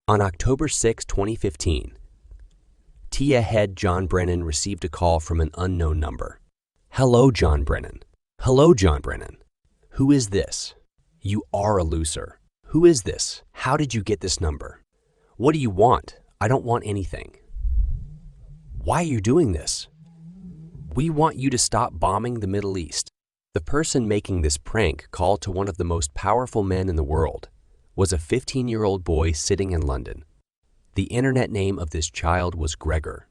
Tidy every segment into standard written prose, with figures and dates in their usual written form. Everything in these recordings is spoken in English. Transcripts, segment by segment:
On October 6, 2015, TIA head John Brennan received a call from an unknown number. "Hello, John Brennan. Hello, John Brennan. Who is this? You are a loser. Who is this? How did you get this number? What do you want? I don't want anything. Why are you doing this? We want you to stop bombing the Middle East." The person making this prank call to one of the most powerful men in the world was a 15-year-old boy sitting in London. The internet name of this child was Gregor,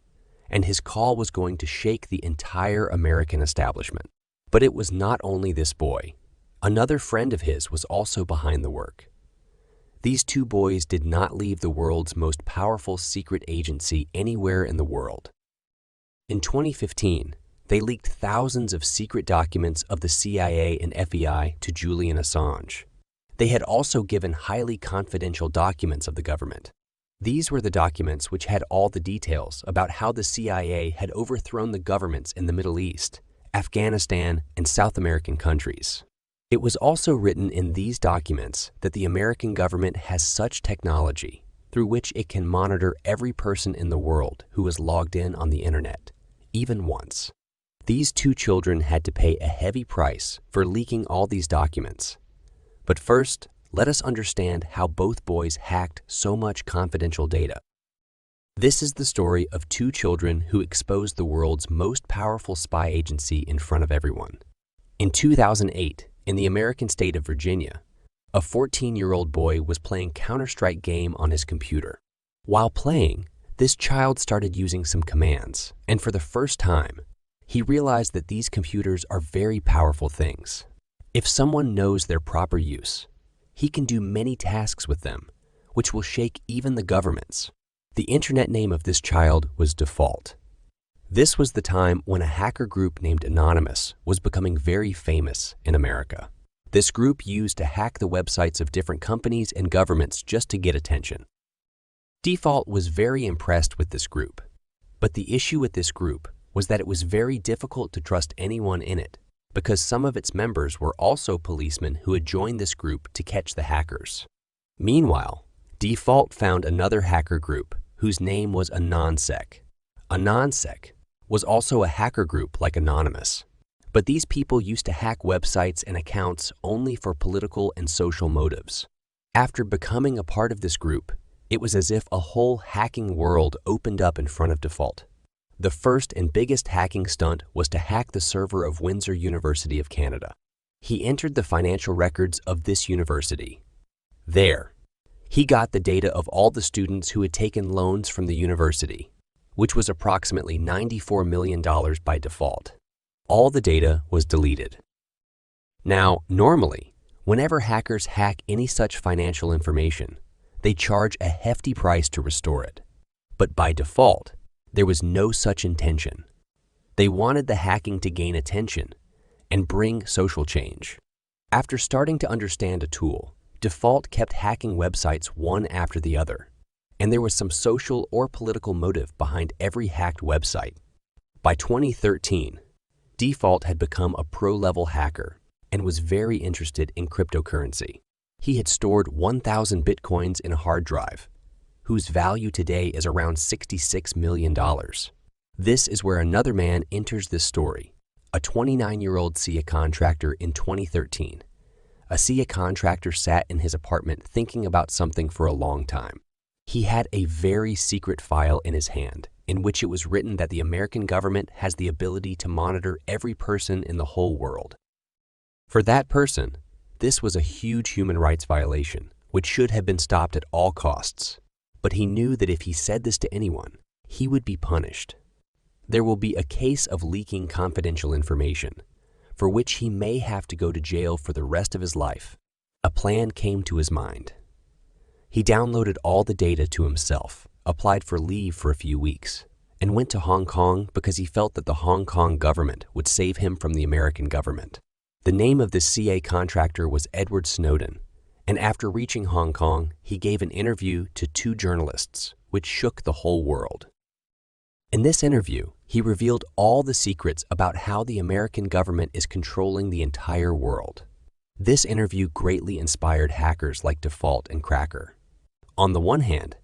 and his call was going to shake the entire American establishment. But it was not only this boy. Another friend of his was also behind the work. These two boys did not leave the world's most powerful secret agency anywhere in the world. In 2015, they leaked thousands of secret documents of the CIA and FBI to Julian Assange. They had also given highly confidential documents of the government. These were the documents which had all the details about how the CIA had overthrown the governments in the Middle East, Afghanistan, and South American countries. It was also written in these documents that the American government has such technology through which it can monitor every person in the world who is logged in on the internet, even once. These two children had to pay a heavy price for leaking all these documents. But first, let us understand how both boys hacked so much confidential data. This is the story of two children who exposed the world's most powerful spy agency in front of everyone. In 2008, in the American state of Virginia, a 14-year-old boy was playing Counter-Strike game on his computer. While playing, this child started using some commands, and for the first time, he realized that these computers are very powerful things. If someone knows their proper use, he can do many tasks with them, which will shake even the governments. The internet name of this child was Default. This was the time when a hacker group named Anonymous was becoming very famous in America. This group used to hack the websites of different companies and governments just to get attention. Default was very impressed with this group, but the issue with this group was that it was very difficult to trust anyone in it, because some of its members were also policemen who had joined this group to catch the hackers. Meanwhile, Default found another hacker group whose name was AnonSec. AnonSec was also a hacker group like Anonymous, but these people used to hack websites and accounts only for political and social motives. After becoming a part of this group, it was as if a whole hacking world opened up in front of Default. The first and biggest hacking stunt was to hack the server of Windsor University of Canada. He entered the financial records of this university. There, he got the data of all the students who had taken loans from the university, which was approximately $94 million by default. All the data was deleted. Now, normally, whenever hackers hack any such financial information, they charge a hefty price to restore it. But by default, there was no such intention. They wanted the hacking to gain attention and bring social change. After starting to understand a tool, Default kept hacking websites one after the other, and there was some social or political motive behind every hacked website. By 2013, Default had become a pro-level hacker and was very interested in cryptocurrency. He had stored 1,000 bitcoins in a hard drive, whose value today is around $66 million. This is where another man enters this story, a 29-year-old CIA contractor in 2013. A CIA contractor sat in his apartment thinking about something for a long time. He had a very secret file in his hand, in which it was written that the American government has the ability to monitor every person in the whole world. For that person, this was a huge human rights violation, which should have been stopped at all costs. But he knew that if he said this to anyone, he would be punished. There will be a case of leaking confidential information, for which he may have to go to jail for the rest of his life. A plan came to his mind. He downloaded all the data to himself, applied for leave for a few weeks, and went to Hong Kong because he felt that the Hong Kong government would save him from the American government. The name of this CIA contractor was Edward Snowden, and after reaching Hong Kong, he gave an interview to two journalists, which shook the whole world. In this interview, he revealed all the secrets about how the American government is controlling the entire world. This interview greatly inspired hackers like Default and Cracker. On the one hand,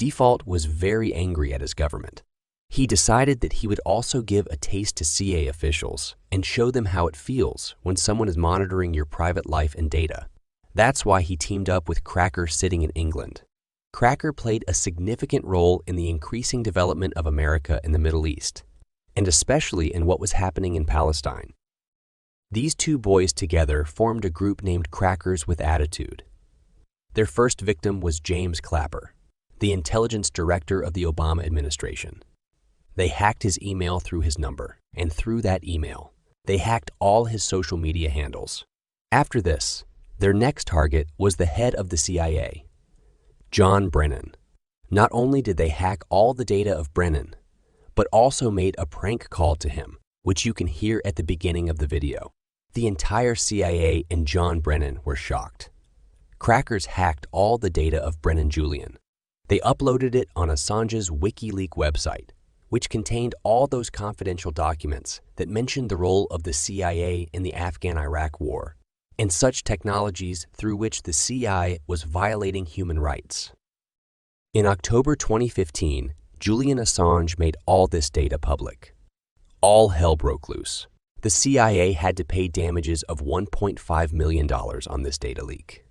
Default was very angry at his government. He decided that he would also give a taste to CA officials and show them how it feels when someone is monitoring your private life and data. That's why he teamed up with Cracker sitting in England. Cracker played a significant role in the increasing development of America in the Middle East, and especially in what was happening in Palestine. These two boys together formed a group named Crackers with Attitude. Their first victim was James Clapper, the intelligence director of the Obama administration. They hacked his email through his number, and through that email, they hacked all his social media handles. After this, their next target was the head of the CIA, John Brennan. Not only did they hack all the data of Brennan, but also made a prank call to him, which you can hear at the beginning of the video. The entire CIA and John Brennan were shocked. Crackers hacked all the data of Brennan Julian. They uploaded it on Assange's WikiLeaks website, which contained all those confidential documents that mentioned the role of the CIA in the Afghan-Iraq War, and such technologies through which the CIA was violating human rights. In October 2015, Julian Assange made all this data public. All hell broke loose. The CIA had to pay damages of $1.5 million on this data leak.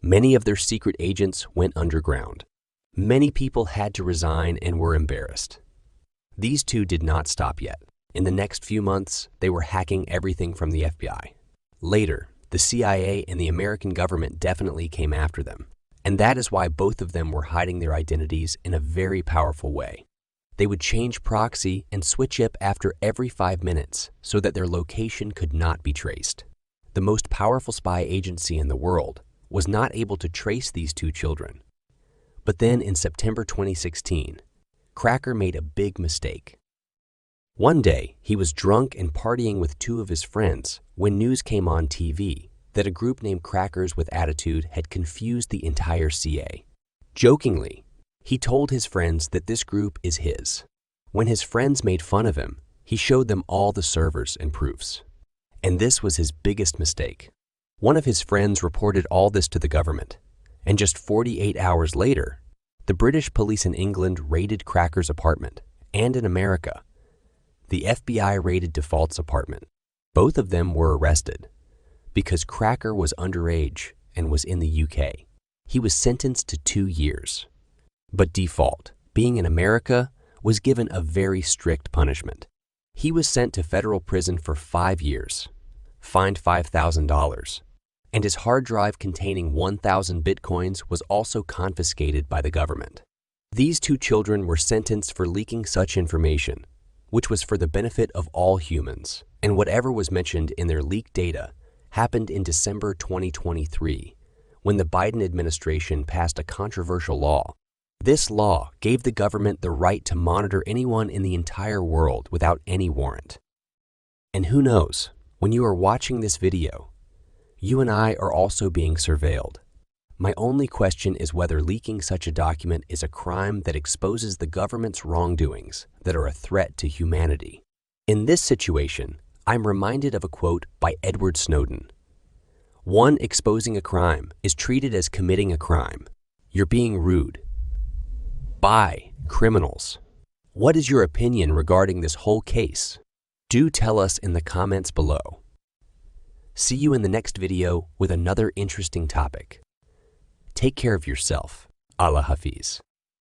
Many of their secret agents went underground. Many people had to resign and were embarrassed. These two did not stop yet. In the next few months, they were hacking everything from the FBI. Later, the CIA and the American government definitely came after them, and that is why both of them were hiding their identities in a very powerful way. They would change proxy and switch up after every 5 minutes so that their location could not be traced. The most powerful spy agency in the world was not able to trace these two children. But then in September 2016, Cracker made a big mistake. One day, he was drunk and partying with two of his friends when news came on TV that a group named Crackers with Attitude had confused the entire CA. Jokingly, he told his friends that this group is his. When his friends made fun of him, he showed them all the servers and proofs. And this was his biggest mistake. One of his friends reported all this to the government, and just 48 hours later, the British police in England raided Cracker's apartment, and in America, the FBI raided Default's apartment. Both of them were arrested because Cracker was underage and was in the UK. He was sentenced to 2 years. But Default, being in America, was given a very strict punishment. He was sent to federal prison for 5 years, fined $5,000, and his hard drive containing 1,000 bitcoins was also confiscated by the government. These two children were sentenced for leaking such information, which was for the benefit of all humans, and whatever was mentioned in their leaked data happened in December 2023, when the Biden administration passed a controversial law. This law gave the government the right to monitor anyone in the entire world without any warrant. And who knows, when you are watching this video, you and I are also being surveilled. My only question is whether leaking such a document is a crime that exposes the government's wrongdoings that are a threat to humanity. In this situation, I'm reminded of a quote by Edward Snowden. "One exposing a crime is treated as committing a crime. You're being rude. By criminals." What is your opinion regarding this whole case? Do tell us in the comments below. See you in the next video with another interesting topic. Take care of yourself. Allah Hafiz.